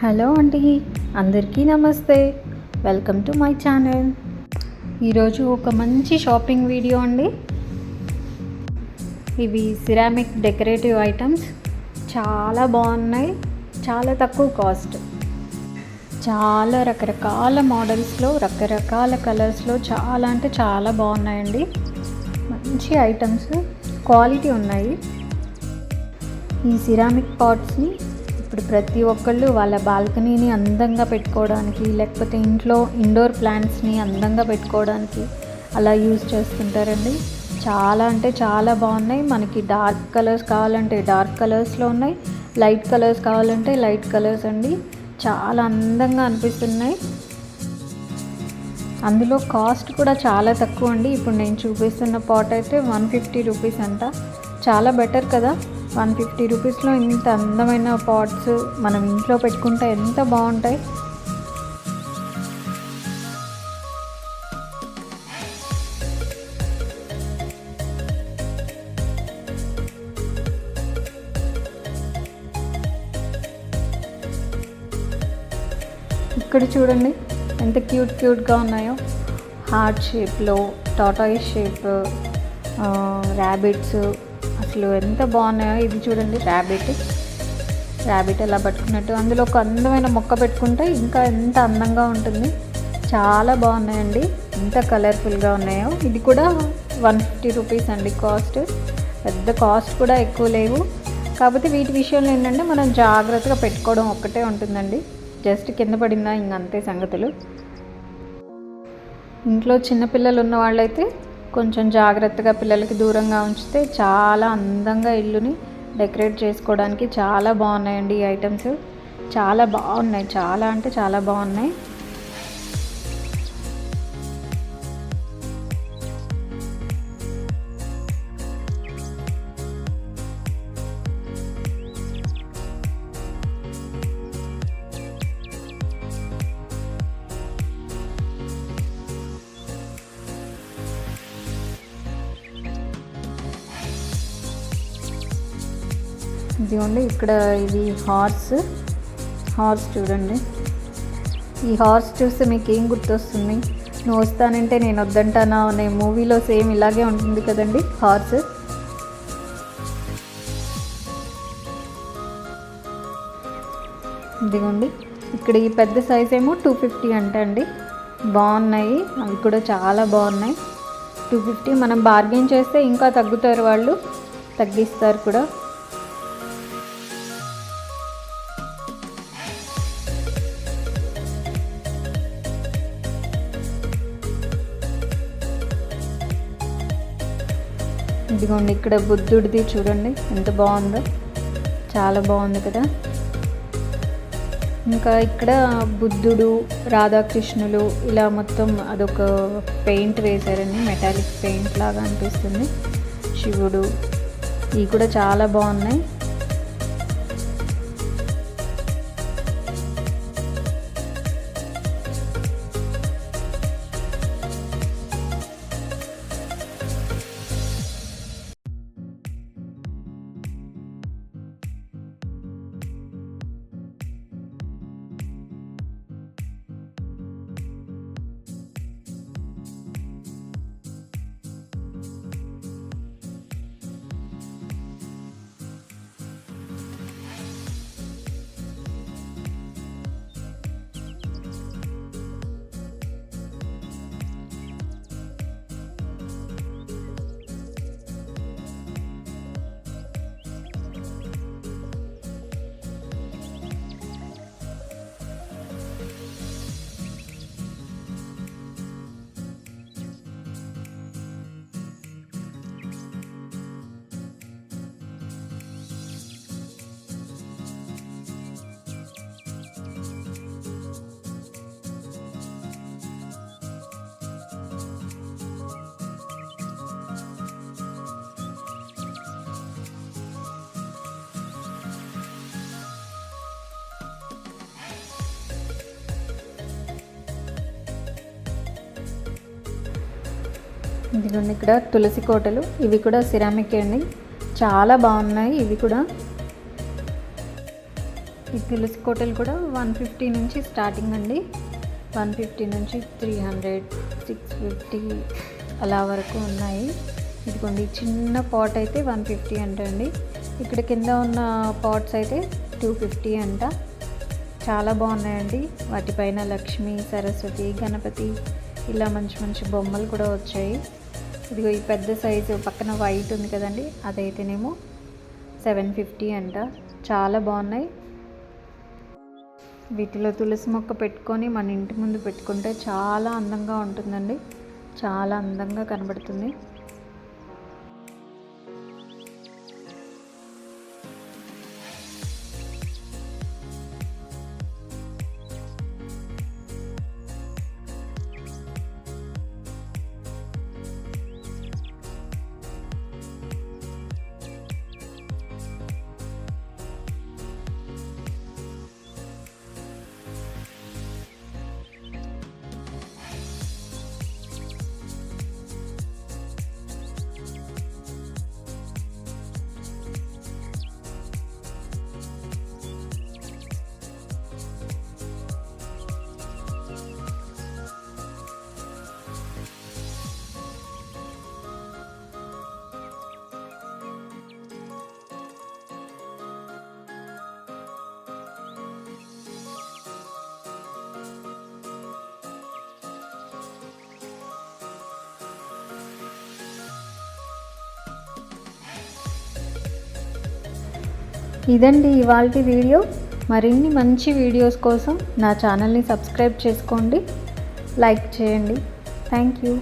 Hello అండి, అందరికీ నమస్తే. Welcome to my channel. ఈరోజు ఒక మంచి షాపింగ్ వీడియో అండి. ఇవి సిరామిక్ డెకరేటివ్ ఐటమ్స్ చాలా బాగున్నాయి, చాలా తక్కువ కాస్ట్. చాలా రకరకాల మోడల్స్లో, రకరకాల కలర్స్లో చాలా అంటే చాలా బాగున్నాయండి. మంచి ఐటమ్స్, క్వాలిటీ ఉన్నాయి. ఈ సిరామిక్ పాట్స్ని ఇప్పుడు ప్రతి ఒక్కళ్ళు వాళ్ళ బాల్కనీని అందంగా పెట్టుకోవడానికి, లేకపోతే ఇంట్లో ఇండోర్ ప్లాంట్స్ని అందంగా పెట్టుకోవడానికి అలా యూజ్ చేస్తుంటారండి. చాలా అంటే చాలా బాగున్నాయి. మనకి డార్క్ కలర్స్ కావాలంటే డార్క్ కలర్స్లో ఉన్నాయి, లైట్ కలర్స్ కావాలంటే లైట్ కలర్స్ అండి. చాలా అందంగా అనిపిస్తున్నాయి. అందులో కాస్ట్ కూడా చాలా తక్కువ అండి. ఇప్పుడు నేను చూపిస్తున్న పాట్ అయితే 150 రూపీస్ అంట. చాలా బెటర్ కదా. 150 రూపీస్లో ఇంత అందమైన పాట్స్ మనం ఇంట్లో పెట్టుకుంటే ఎంత బాగుంటాయి. ఇక్కడ చూడండి ఎంత క్యూట్గా ఉన్నాయో. హార్ట్ షేప్లో, టాటాయిస్ షేప్, ర్యాబిట్స్ అసలు ఎంత బాగున్నాయో. ఇది చూడండి, ర్యాబిట్ ఎలా పట్టుకున్నట్టు. అందులో ఒక అందమైన మొక్క పెట్టుకుంటే ఇంకా ఎంత అందంగా ఉంటుంది. చాలా బాగున్నాయండి, ఎంత కలర్ఫుల్గా ఉన్నాయో. ఇది కూడా 150 రూపీస్ అండి కాస్ట్. పెద్ద కాస్ట్ కూడా ఎక్కువ లేవు. కాకపోతే వీటి విషయంలో ఏంటంటే మనం జాగ్రత్తగా పెట్టుకోవడం ఒక్కటే ఉంటుందండి. జస్ట్ కింద పడిందా ఇంకంతే సంగతులు. ఇంట్లో చిన్నపిల్లలు ఉన్న వాళ్ళైతే కొంచెం జాగ్రత్తగా పిల్లలకి దూరంగా ఉంచితే చాలా అందంగా ఇల్లుని డెకరేట్ చేసుకోవడానికి చాలా బాగున్నాయండి. ఈ ఐటమ్స్ చాలా బాగున్నాయి, చాలా అంటే చాలా బాగున్నాయి. ఇదిగోండి, ఇక్కడ ఇది హార్స్ చూడండి. ఈ హార్స్ చూస్తే మీకు ఏం గుర్తొస్తుంది? నువ్వు వస్తానంటే నేను వద్దంటానా అనే మూవీలో సేమ్ ఇలాగే ఉంటుంది కదండి హార్స్. ఇదిగోండి, ఇక్కడ ఈ పెద్ద సైజ్ ఏమో 250 అండి. బాగున్నాయి, అవి కూడా చాలా బాగున్నాయి. 250. మనం బార్గెన్ చేస్తే ఇంకా తగ్గుతారు, వాళ్ళు తగ్గిస్తారు కూడా. ఇదిగోండి, ఇక్కడ బుద్ధుడిది చూడండి ఎంత బాగుందో, చాలా బాగుంది కదా. ఇంకా ఇక్కడ బుద్ధుడు, రాధాకృష్ణులు ఇలా మొత్తం అదొక పెయింట్ వేశారండి, మెటాలిక్ పెయింట్ లాగా అనిపిస్తుంది. శివుడు, ఇవి కూడా చాలా బాగున్నాయి. ఇదిగోండి, ఇక్కడ తులసి కోటలు, ఇవి కూడా సిరామిక్ అండి. చాలా బాగున్నాయి ఇవి కూడా. ఈ తులసి కోటలు కూడా 150 నుంచి స్టార్టింగ్ అండి. 150 నుంచి 300, 650 అలా వరకు ఉన్నాయి. ఇదిగోండి చిన్న పాట్ అయితే 150 అంటండి. ఇక్కడ కింద ఉన్న పాట్స్ అయితే 250 అంట. చాలా బాగున్నాయండి. వాటిపైన లక్ష్మి, సరస్వతి, గణపతి ఇలా మంచి మంచి బొమ్మలు కూడా వచ్చాయి. ఇదిగో ఈ పెద్ద సైజు పక్కన వైట్ ఉంది కదండి, అదైతేనేమో 750 అంట. చాలా బాగున్నాయి. వీటిలో తులసి మొక్క పెట్టుకొని మన ఇంటి ముందు పెట్టుకుంటే చాలా అందంగా ఉంటుందండి. చాలా అందంగా కనబడుతుంది. ఇదండి ఇవాల్టి వీడియో. మరిన్ని మంచి వీడియోస్ కోసం నా ఛానల్ని సబ్స్క్రైబ్ చేసుకోండి, లైక్ చేయండి. Thank you.